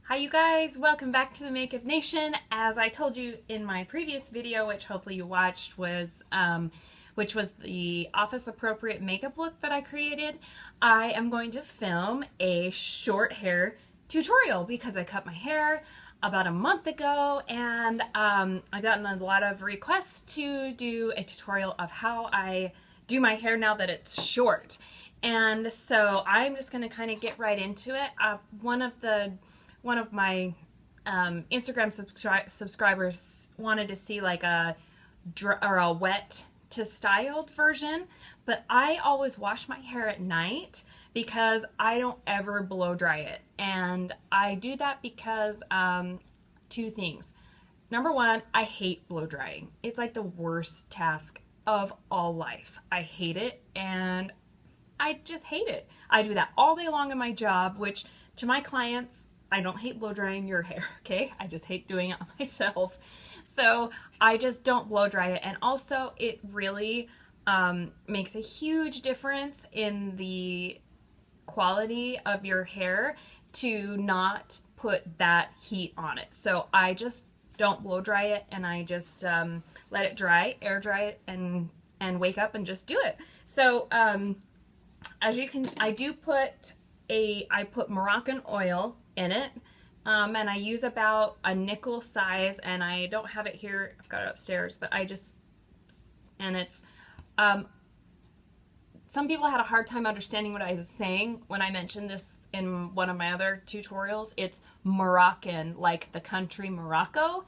Hi you guys, welcome back to the Makeup Nation. As I told you in my previous video, which hopefully you watched, which was the office appropriate makeup look that I created, I am going to film a short hair tutorial because I cut my hair about a month ago and I've gotten a lot of requests to do a tutorial of how I do my hair now that it's short. And so I'm just going to kind of get right into it. One of my Instagram subscribers wanted to see like a wet to styled version, but I always wash my hair at night because I don't ever blow dry it. And I do that because two things. Number one, I hate blow drying. It's like the worst task of all life. I hate it and I just hate it. I do that all day long in my job, which to my clients, I don't hate blow drying your hair, okay? I just hate doing it myself. So I just don't blow dry it. And also it really makes a huge difference in the quality of your hair to not put that heat on it. So I just don't blow dry it and I just let it dry, air dry it, and wake up and just do it. So as you can, I put Moroccan oil in it, and I use about a nickel size, and I don't have it here, I've got it upstairs, but and it's, some people had a hard time understanding what I was saying when I mentioned this in one of my other tutorials. It's Moroccan, like the country Morocco,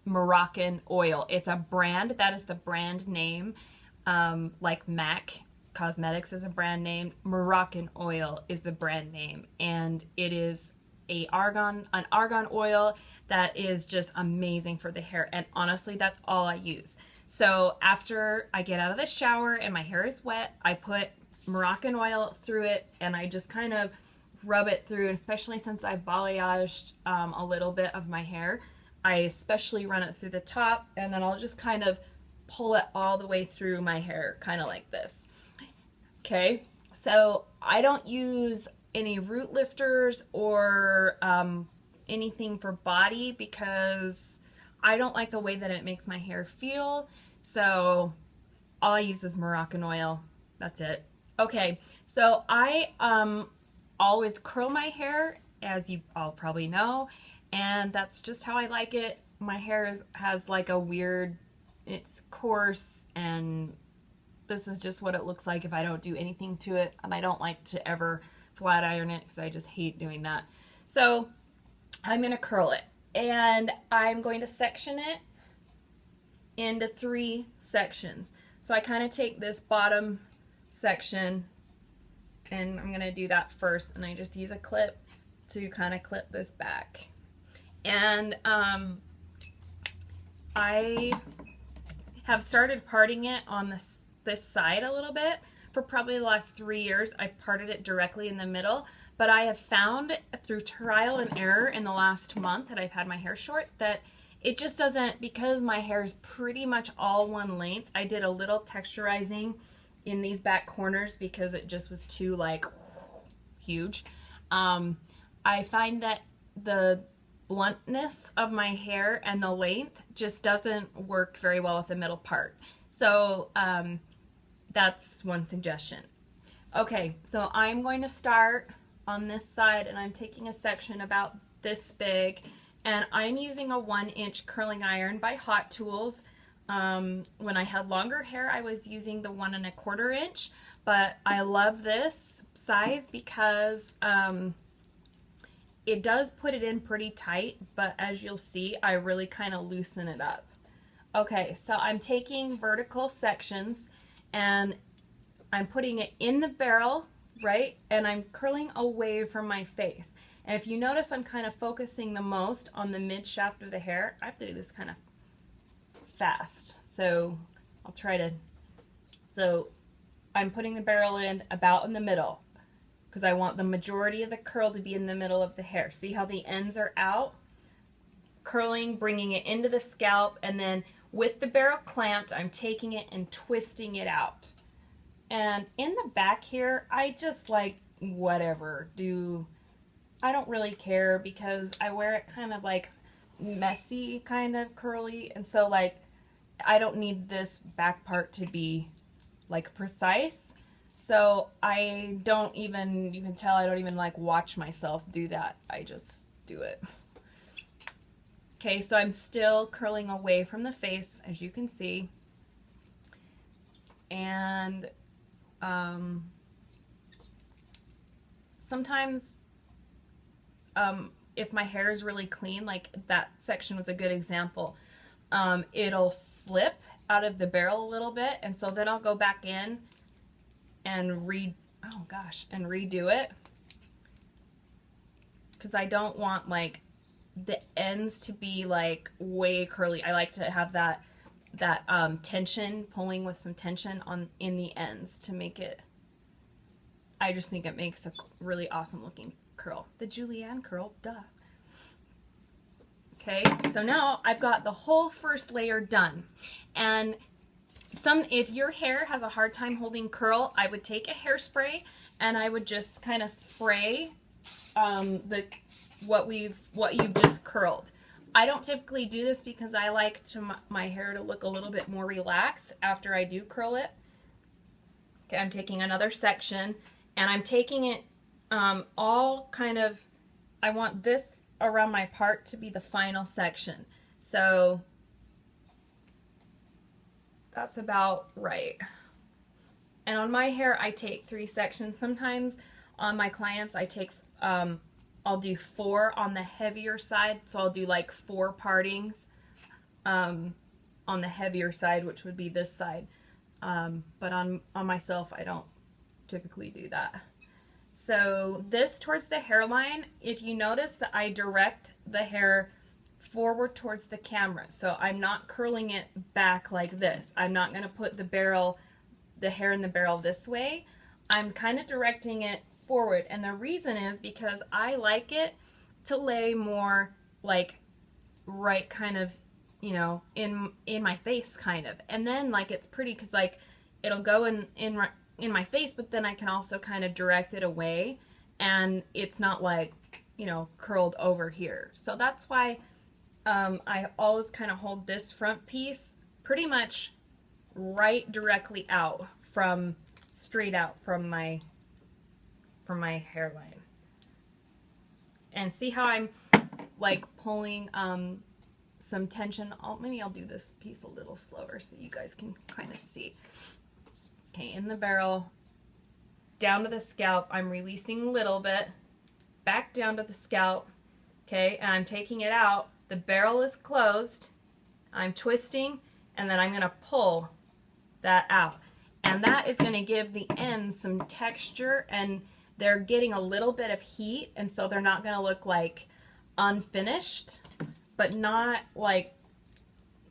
Moroccan oil. It's a brand, that is the brand name, like MAC Cosmetics is a brand name. Moroccan oil is the brand name, and it is an argan oil that is just amazing for the hair. And honestly, that's all I use. So after I get out of the shower and my hair is wet, I put Moroccan oil through it and I just kind of rub it through. Especially since I balayaged a little bit of my hair, I especially run it through the top, and then I'll just kind of pull it all the way through my hair, kind of like this. Okay, so I don't use any root lifters or anything for body because I don't like the way that it makes my hair feel. So all I use is Moroccan oil. That's it. Okay, so I always curl my hair, as you all probably know, and that's just how I like it. My hair has like a weird, it's coarse, and this is just what it looks like if I don't do anything to it, and I don't like to ever flat iron it because I just hate doing that. So I'm going to curl it, and I'm going to section it into 3 sections. So I kind of take this bottom section, and I'm going to do that first, and I just use a clip to kind of clip this back. And I have started parting it on this side a little bit. For probably the last 3 years, I parted it directly in the middle, but I have found through trial and error in the last month that I've had my hair short that it just doesn't, because my hair is pretty much all one length. I did a little texturizing in these back corners because it just was too like huge. I find that the bluntness of my hair and the length just doesn't work very well with the middle part. So that's one suggestion. Okay, so I'm going to start on this side, and I'm taking a section about this big, and I'm using a 1-inch curling iron by Hot Tools. When I had longer hair, I was using the 1 1/4 inch, but I love this size because it does put it in pretty tight, but as you'll see, I really kind of loosen it up. Okay, so I'm taking vertical sections and I'm putting it in the barrel, right? And I'm curling away from my face. And if you notice, I'm kind of focusing the most on the mid shaft of the hair. I have to do this kind of fast, so I'll try to. So I'm putting the barrel in about in the middle because I want the majority of the curl to be in the middle of the hair. See how the ends are out? Curling, bringing it into the scalp, and then with the barrel clamped, I'm taking it and twisting it out. And in the back here, I just like whatever, do I don't really care because I wear it kind of like messy, kind of curly, and so like I don't need this back part to be like precise. So I don't even, you can tell I don't even like watch myself do that. I just do it. Okay, so I'm still curling away from the face, as you can see. And sometimes if my hair is really clean, like that section was a good example, it'll slip out of the barrel a little bit, and so then I'll go back in and and redo it, because I don't want like the ends to be like way curly. I like to have that tension, pulling with some tension on in the ends to make it, I just think it makes a really awesome looking curl. The Julianne curl, duh. Okay, so now I've got the whole first layer done. And if your hair has a hard time holding curl, I would take a hairspray and I would just kind of spray what you've just curled. I don't typically do this because I like my hair to look a little bit more relaxed after I do curl it. Okay, I'm taking another section and I'm taking it all kind of, I want this around my part to be the final section. So that's about right. And on my hair, I take 3 sections. Sometimes on my clients, I take, I'll do 4 on the heavier side. So I'll do like 4 partings on the heavier side, which would be this side. But on myself, I don't typically do that. So this towards the hairline, if you notice that I direct the hair forward towards the camera. So I'm not curling it back like this. I'm not going to put the hair in the barrel this way. I'm kind of directing it forward. And the reason is because I like it to lay more like right kind of, you know, in my face kind of. And then like it's pretty because like it'll go in my face, but then I can also kind of direct it away and it's not like, you know, curled over here. So that's why I always kind of hold this front piece pretty much right directly out from, straight out from my hairline. And see how I'm like pulling some tension. Maybe I'll do this piece a little slower so you guys can kind of see. Okay, in the barrel, down to the scalp, I'm releasing a little bit, back down to the scalp, okay, and I'm taking it out. The barrel is closed, I'm twisting, and then I'm going to pull that out. And that is going to give the ends some texture, and they're getting a little bit of heat, and so they're not going to look like unfinished, but not like,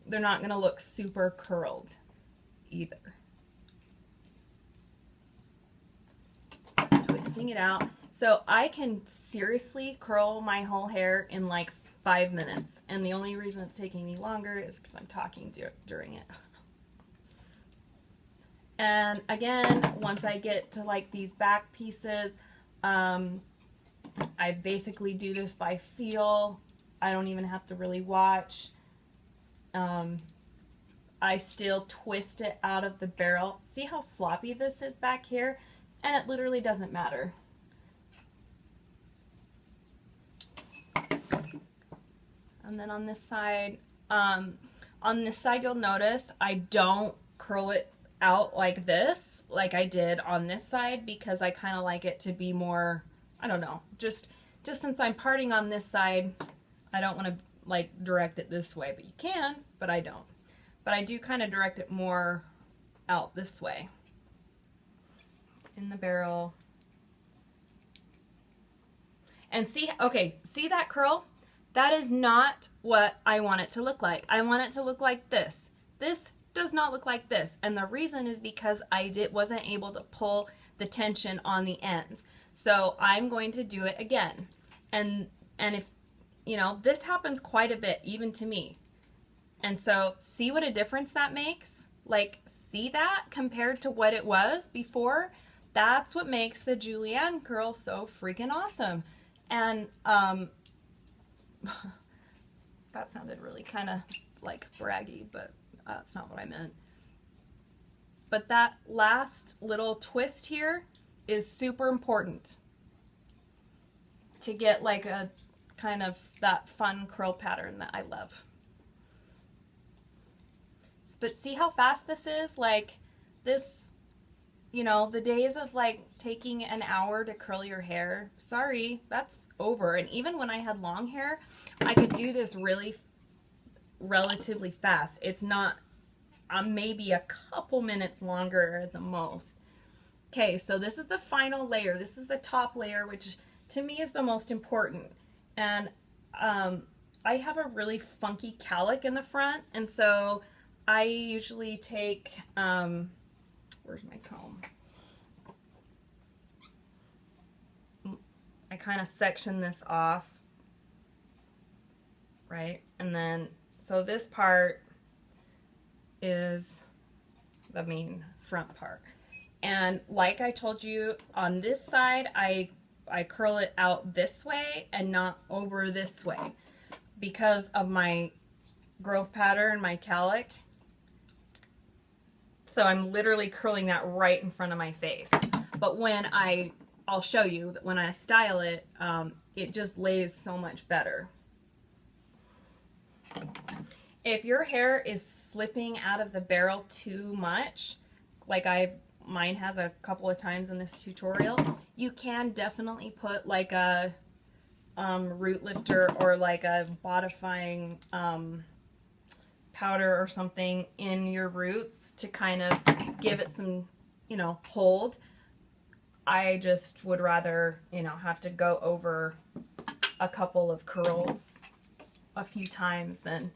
they're not going to look super curled either. Twisting it out. So I can seriously curl my whole hair in like 5 minutes, and the only reason it's taking me longer is because I'm talking during it. And again, once I get to like these back pieces, I basically do this by feel. I don't even have to really watch. I still twist it out of the barrel. See how sloppy this is back here? And it literally doesn't matter. And then on this side you'll notice I don't curl it out like this, like I did on this side, because I kind of like it to be more, I don't know, just since I'm parting on this side, I don't want to like direct it this way, but you can, but I don't. But I do kind of direct it more out this way. In the barrel. And see, okay, see that curl? That is not what I want it to look like. I want it to look like this. This does not look like this. And the reason is because I wasn't able to pull the tension on the ends. So I'm going to do it again. And if, you know, this happens quite a bit, even to me. And so see what a difference that makes? Like, see that compared to what it was before? That's what makes the Julianne curl so freaking awesome. And that sounded really kind of like braggy, but that's not what I meant. But that last little twist here is super important to get like a kind of that fun curl pattern that I love. But see how fast this is? Like this, you know, the days of like taking an hour to curl your hair, sorry, that's over. And even when I had long hair, I could do this really relatively fast. It's not maybe a couple minutes longer at the most. Okay, so this is the final layer. This is the top layer, which to me is the most important. And I have a really funky cowlick in the front, and so I usually take, where's my comb? I kind of section this off, right? And then, so this part is the main front part. And like I told you, on this side, I curl it out this way and not over this way because of my growth pattern, my cowlick. So I'm literally curling that right in front of my face. But when I'll show you that when I style it, it just lays so much better. If your hair is slipping out of the barrel too much, like mine has a couple of times in this tutorial, you can definitely put like a root lifter or like a bodifying powder or something in your roots to kind of give it some, you know, hold. I just would rather, you know, have to go over a couple of curls a few times than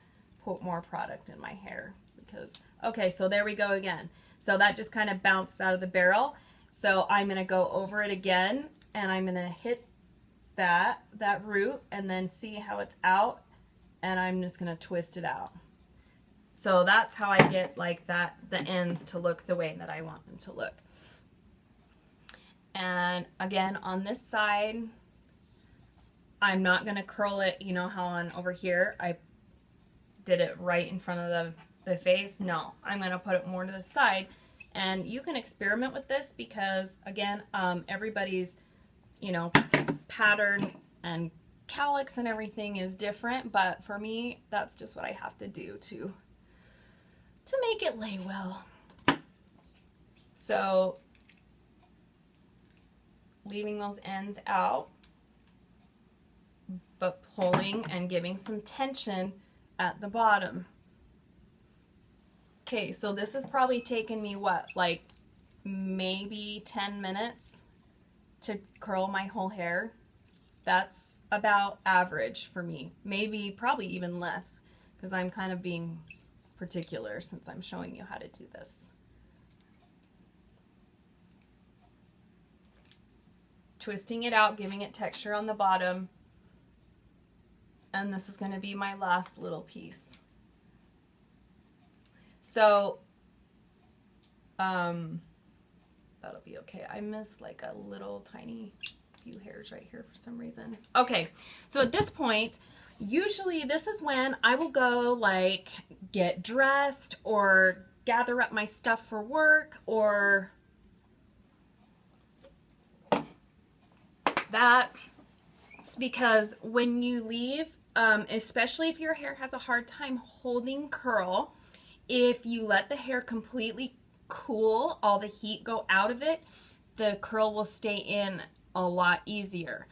put more product in my hair because, okay, so there we go again. So that just kind of bounced out of the barrel. So I'm going to go over it again and I'm going to hit that root and then see how it's out, and I'm just going to twist it out. So that's how I get like that, the ends to look the way that I want them to look. And again, on this side, I'm not going to curl it, you know how on over here I did it right in front of the face. No, I'm going to put it more to the side. And you can experiment with this because, again, everybody's, you know, pattern and cowlicks and everything is different. But for me, that's just what I have to do to make it lay well. So leaving those ends out, but pulling and giving some tension at the bottom. Okay, so this has probably taken me, what, like maybe 10 minutes to curl my whole hair. That's about average for me. Maybe, probably even less, because I'm kind of being particular since I'm showing you how to do this. Twisting it out, giving it texture on the bottom. And this is going to be my last little piece. So, that'll be okay. I missed like a little tiny few hairs right here for some reason. Okay, so at this point, usually this is when I will go like get dressed or gather up my stuff for work or that. It's because when you leave, especially if your hair has a hard time holding curl, if you let the hair completely cool, all the heat go out of it, the curl will stay in a lot easier.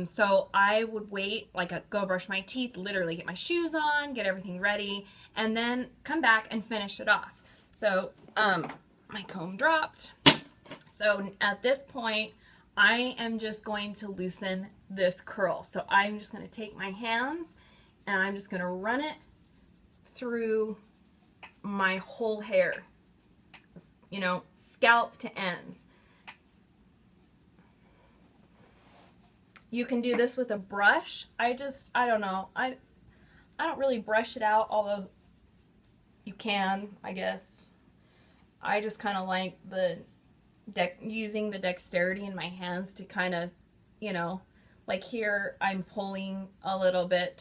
So I would wait, like go brush my teeth, literally get my shoes on, get everything ready, and then come back and finish it off. So my comb dropped. So at this point, I am just going to loosen this curl. So I'm just going to take my hands and I'm just going to run it through my whole hair, you know, scalp to ends. You can do this with a brush. I don't know. I don't really brush it out, although you can, I guess. I just kind of like using the dexterity in my hands to kind of, you know, like here I'm pulling a little bit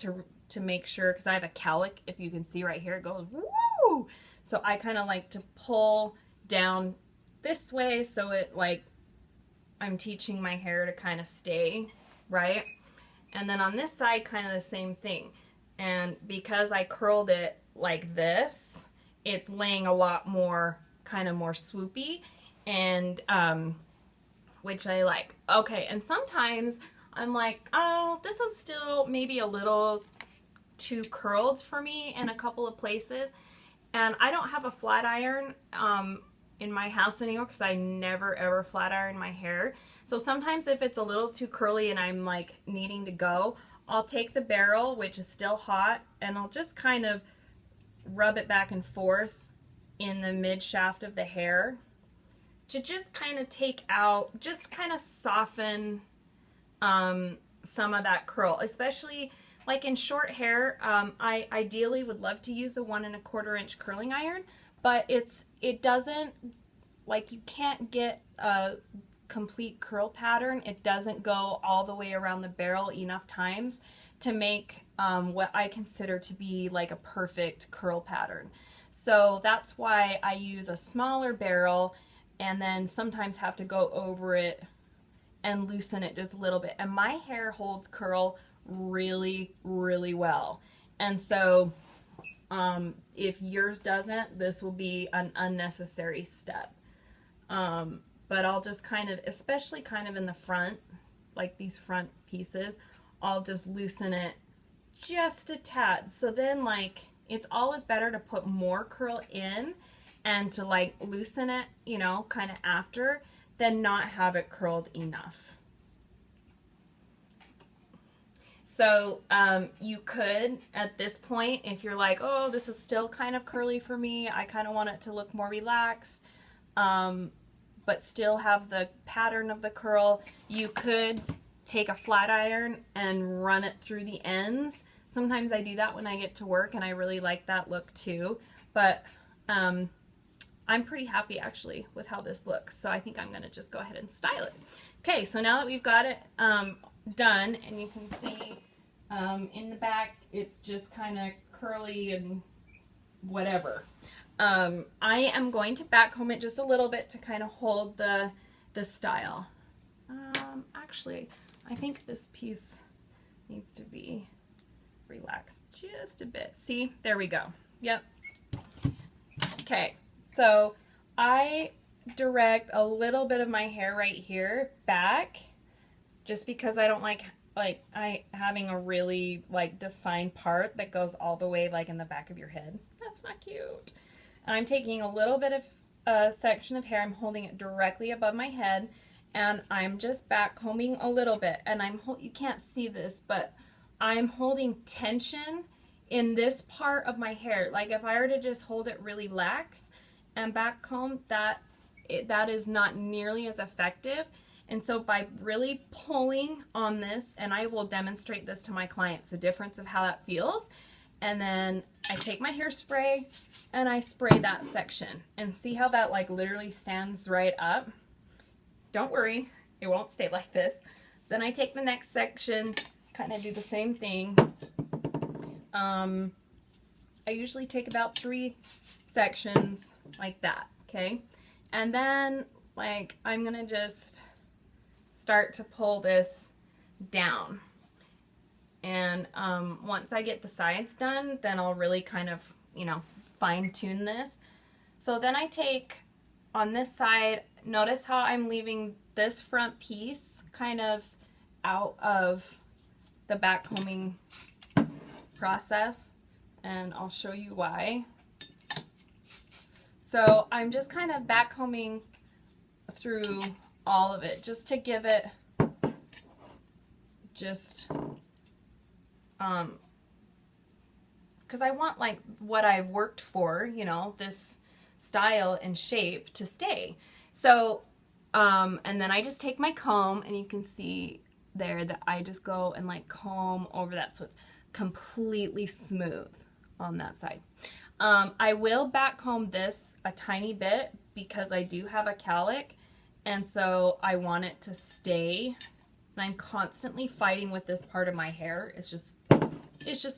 to make sure, because I have a cowlick, if you can see right here, it goes woo. So I kind of like to pull down this way, so it like I'm teaching my hair to kind of stay right. And then on this side, kind of the same thing. And because I curled it like this, it's laying a lot more, kind of more swoopy, and which I like. Okay, and sometimes I'm like, oh, this is still maybe a little too curled for me in a couple of places. And I don't have a flat iron in my house anymore, because I never ever flat iron my hair. So sometimes if it's a little too curly and I'm like needing to go, I'll take the barrel, which is still hot, and I'll just kind of rub it back and forth in the mid shaft of the hair to just kind of take out, just kind of soften some of that curl, especially like in short hair. I ideally would love to use the 1 1/4 inch curling iron, but it doesn't, like, you can't get a complete curl pattern. It doesn't go all the way around the barrel enough times to make what I consider to be like a perfect curl pattern. So that's why I use a smaller barrel, and then sometimes have to go over it and loosen it just a little bit. And my hair holds curl really, really well. And so if yours doesn't, this will be an unnecessary step. But I'll just kind of, especially kind of in the front, like these front pieces, I'll just loosen it just a tad. So then, like, it's always better to put more curl in and to like loosen it, you know, kind of after, than not have it curled enough. So you could, at this point, if you're like, oh, this is still kind of curly for me, I kind of want it to look more relaxed, but still have the pattern of the curl, you could take a flat iron and run it through the ends. Sometimes I do that when I get to work, and I really like that look too. But I'm pretty happy actually with how this looks, so I think I'm going to just go ahead and style it. Okay, so now that we've got it done, and you can see in the back it's just kind of curly and whatever. I am going to back comb it just a little bit to kind of hold the style. Actually, I think this piece needs to be relaxed just a bit. See, there we go. Yep. Okay, so I direct a little bit of my hair right here back, just because I don't like having a really like defined part that goes all the way like in the back of your head. That's not cute. And I'm taking a little bit of a section of hair, I'm holding it directly above my head, and I'm just back combing a little bit. And you can't see this, but I'm holding tension in this part of my hair. Like if I were to just hold it really lax and back comb, that is not nearly as effective. And so by really pulling on this, and I will demonstrate this to my clients, the difference of how that feels, and then I take my hairspray and I spray that section, and see how that like literally stands right up. Don't worry, it won't stay like this. Then I take the next section, kind of do the same thing. I usually take about 3 sections like that, okay? And then like I'm gonna just start to pull this down. And once I get the sides done, then I'll really kind of, you know, fine tune this. So then I take on this side, notice how I'm leaving this front piece kind of out of the back combing process, and I'll show you why. So I'm just kind of back combing through all of it just to give it just because I want like what I've worked for, you know, this style and shape to stay. So and then I just take my comb, and you can see there that I just go and like comb over that so it's completely smooth on that side. I will back comb this a tiny bit because I do have a cowlick, and so I want it to stay and I'm constantly fighting with this part of my hair. It's just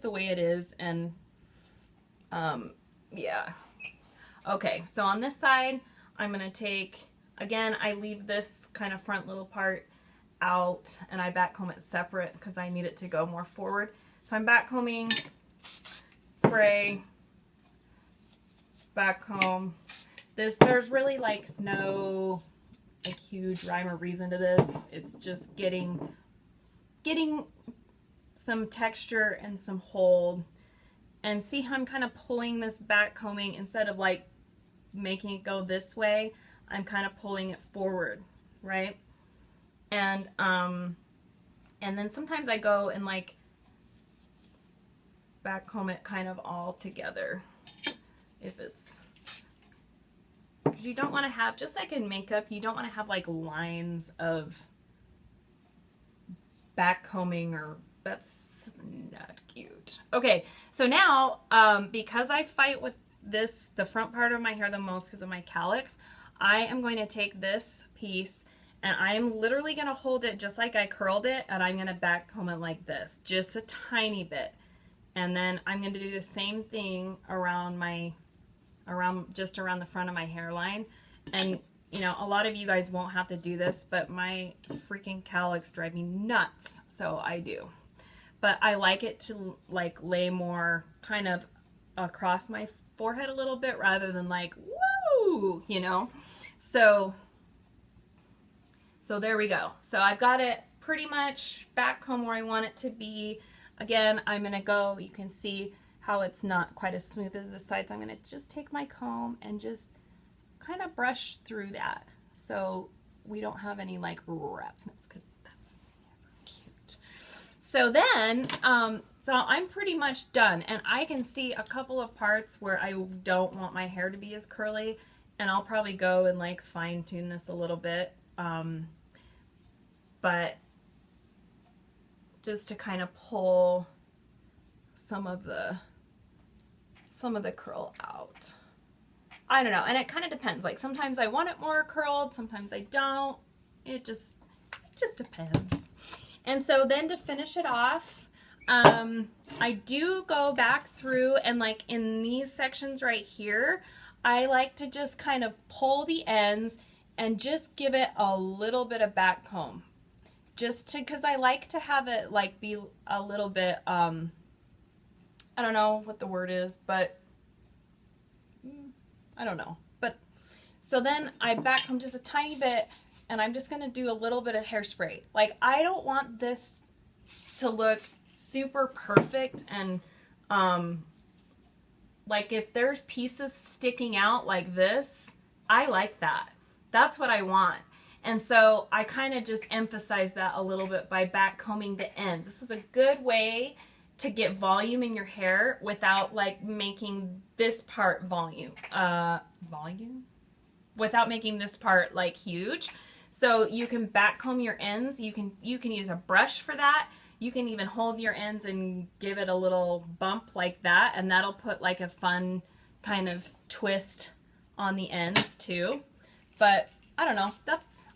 the way it is. And yeah. Okay, so on this side, I'm gonna take, again, I leave this kind of front little part out and I backcomb it separate because I need it to go more forward. So I'm backcombing, spray, backcomb. There's really like no like huge rhyme or reason to this. It's just getting some texture and some hold. And see how I'm kind of pulling this back combing instead of like making it go this way, I'm kind of pulling it forward, right? And then sometimes I go and like back comb it kind of all together if it's, because you don't want to have, just like in makeup, you don't want to have like lines of back combing, or that's not cute. Okay, so now because I fight with this, the front part of my hair the most because of my calyx, I am going to take this piece and I am literally going to hold it just like I curled it, and I'm going to back comb it like this, just a tiny bit. And then I'm going to do the same thing around just around the front of my hairline. And you know, a lot of you guys won't have to do this, but my freaking calyx drive me nuts, so I do. But I like it to like lay more kind of across my forehead a little bit rather than like, woo, you know? So there we go. So I've got it pretty much back comb where I want it to be. Again, I'm gonna go, you can see how it's not quite as smooth as this side, so I'm gonna just take my comb and just kind of brush through that so we don't have any like rat's nest, because that's never cute. So then, so I'm pretty much done, and I can see a couple of parts where I don't want my hair to be as curly, and I'll probably go and like fine tune this a little bit, but just to kind of pull some of the curl out. I don't know, and it kind of depends. Like sometimes I want it more curled, sometimes I don't. It just depends. And so then to finish it off, I do go back through and like in these sections right here, I like to just kind of pull the ends and just give it a little bit of back comb. Just to, because I like to have it like be a little bit, I don't know what the word is, but I don't know. But so then I back comb just a tiny bit, and I'm just gonna do a little bit of hairspray. Like I don't want this to look super perfect, and like if there's pieces sticking out like this, I like that. That's what I want. And so I kind of just emphasize that a little bit by back combing the ends. This is a good way to get volume in your hair without like making this part without making this part like huge. So you can back comb your ends. You can use a brush for that. You can even hold your ends and give it a little bump like that, and that'll put like a fun kind of twist on the ends too. But I don't know,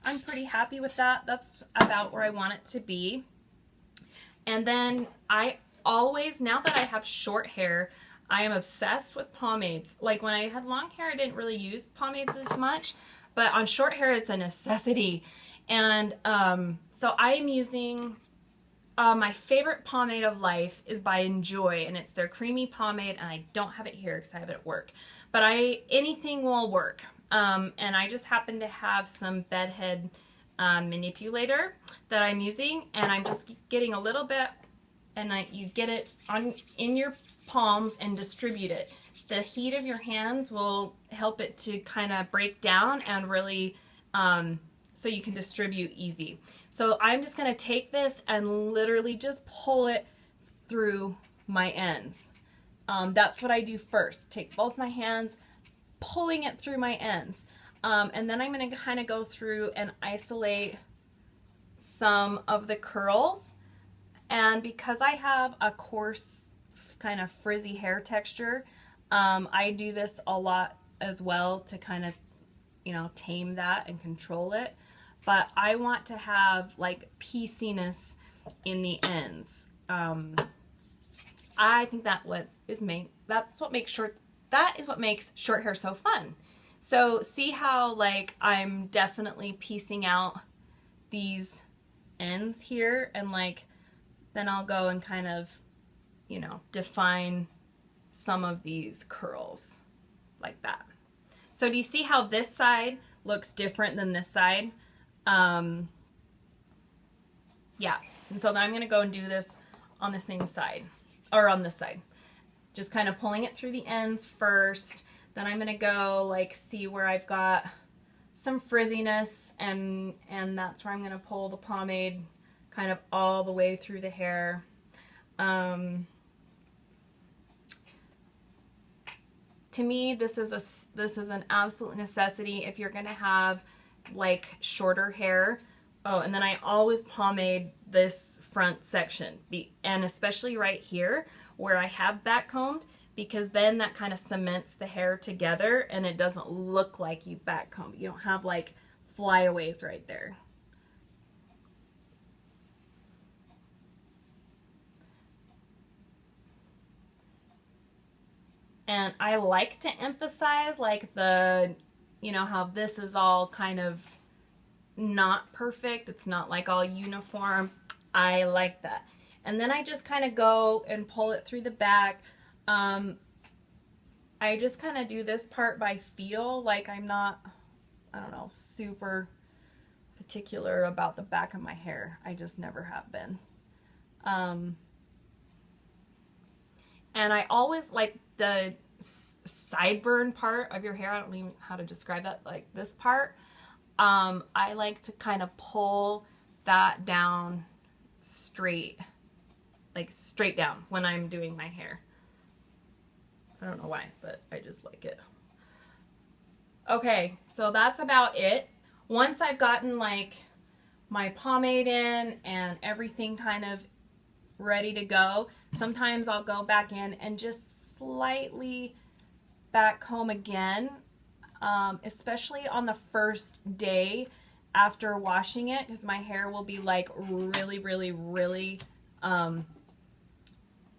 I'm pretty happy with that. That's about where I want it to be. And then I always, now that I have short hair, I am obsessed with pomades. Like when I had long hair, I didn't really use pomades as much, but on short hair, it's a necessity. And so I am using, my favorite pomade of life is by Enjoy, and it's their creamy pomade, and I don't have it here because I have it at work. But anything will work. And I just happen to have some bedhead manipulator that I'm using, and I'm just getting a little bit, and you get it in your palms and distribute it. The heat of your hands will help it to kind of break down and really so you can distribute easy. So I'm just going to take this and literally just pull it through my ends. That's what I do first. Take both my hands, pulling it through my ends. And then I'm going to kind of go through and isolate some of the curls. And because I have a coarse kind of frizzy hair texture, I do this a lot as well to kind of, you know, tame that and control it. but I want to have like pieciness in the ends. I think that is what makes short hair so fun. So see how like I'm definitely piecing out these ends here, and like then I'll go and kind of, you know, define some of these curls like that. So do you see how this side looks different than this side? Yeah, and so then I'm gonna go and do this on the same side, or on this side. Just kind of pulling it through the ends first. Then I'm gonna go like see where I've got some frizziness, and that's where I'm gonna pull the pomade kind of all the way through the hair. To me, this is an absolute necessity if you're gonna have like shorter hair. Oh, and then I always pomade this front section, and especially right here where I have back combed, because then that kind of cements the hair together and it doesn't look like you back comb. You don't have like flyaways right there. And I like to emphasize like the, you know, how this is all kind of not perfect. It's not like all uniform. I like that. And then I just kind of go and pull it through the back. I just kind of do this part by feel. Like I'm not, I don't know, super particular about the back of my hair. I just never have been. And I always like the sideburn part of your hair. I don't even know how to describe that. Like this part. I like to kind of pull that down straight, like straight down when I'm doing my hair. I don't know why, but I just like it. Okay, so that's about it. Once I've gotten like my pomade in and everything kind of ready to go, sometimes I'll go back in and just slightly back comb again, especially on the first day after washing it, because my hair will be like really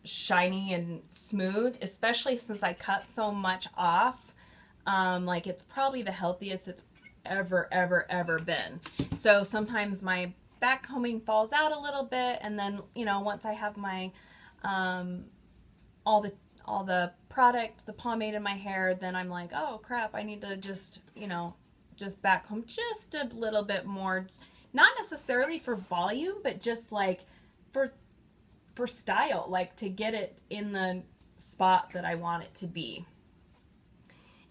shiny and smooth, especially since I cut so much off. Like it's probably the healthiest it's ever been. So sometimes my back combing falls out a little bit, and then, you know, once I have my all the product, the pomade in my hair, then I'm like, oh crap, I need to just, you know, just back comb just a little bit more, not necessarily for volume, but just like for style, like to get it in the spot that I want it to be.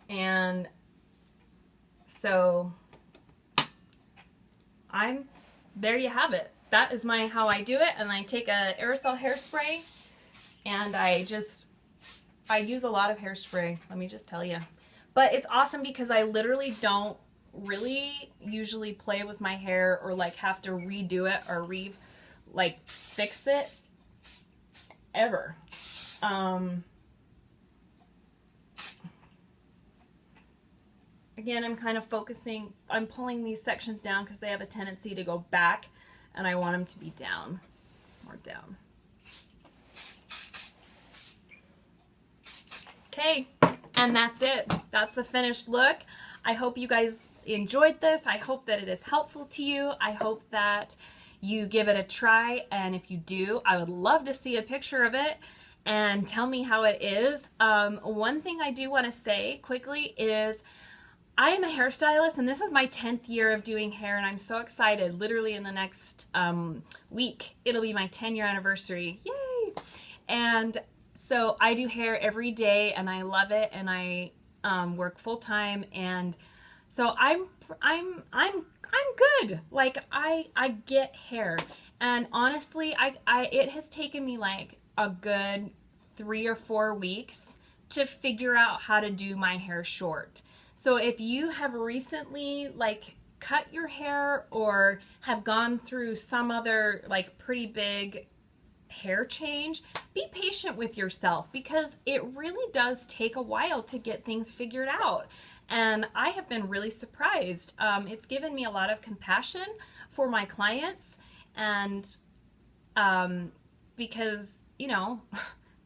And so there you have it. That is how I do it. And I take a aerosol hairspray, and I use a lot of hairspray, let me just tell you. But it's awesome because I literally don't really usually play with my hair or like have to redo it or fix it ever. Again, I'm kind of focusing, I'm pulling these sections down because they have a tendency to go back, and I want them to be down, more down. Okay, and that's it. That's the finished look. I hope you guys enjoyed this. I hope that it is helpful to you. I hope that you give it a try, and if you do, I would love to see a picture of it and tell me how it is. One thing I do want to say quickly is I am a hairstylist, and this is my 10th year of doing hair, and I'm so excited. Literally in the next week, it'll be my 10-year anniversary. Yay! And so I do hair every day, and I love it, and I work full-time, and so I'm good. Like I get hair, and honestly, it has taken me like a good 3 or 4 weeks to figure out how to do my hair short. So if you have recently like cut your hair or have gone through some other like pretty big hair change, be patient with yourself, because it really does take a while to get things figured out. and I have been really surprised. It's given me a lot of compassion for my clients, and because, you know,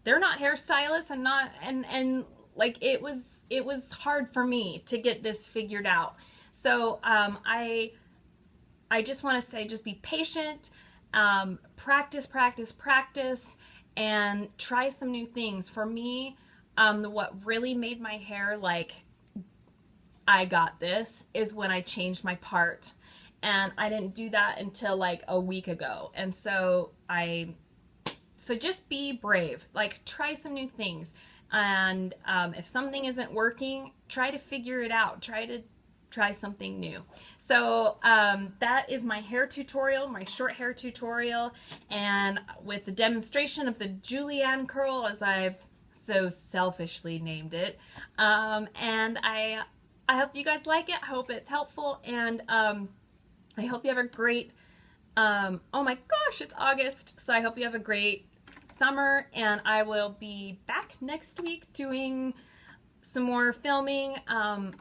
they're not hairstylists, and not, and like it was hard for me to get this figured out. So I just want to say, just be patient, practice, practice, practice, and try some new things. For me, what really made my hair like, I got this, is when I changed my part. And I didn't do that until like a week ago. And so so just be brave, like try some new things. And if something isn't working, try to figure it out. Try something new. So that is my hair tutorial, my short hair tutorial, and with the demonstration of the Julienne curl, as I've so selfishly named it. And I hope you guys like it. I hope it's helpful, and I hope you have a great, oh my gosh, it's August, so I hope you have a great summer, and I will be back next week doing some more filming.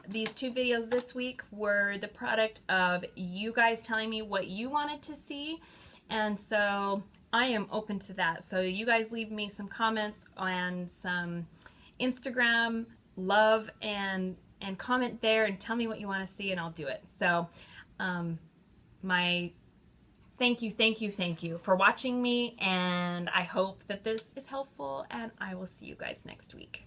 These 2 videos this week were the product of you guys telling me what you wanted to see, and so I am open to that. So you guys leave me some comments and some Instagram love, and comment there and tell me what you want to see, and I'll do it. So my thank you for watching me, and I hope that this is helpful, and I will see you guys next week.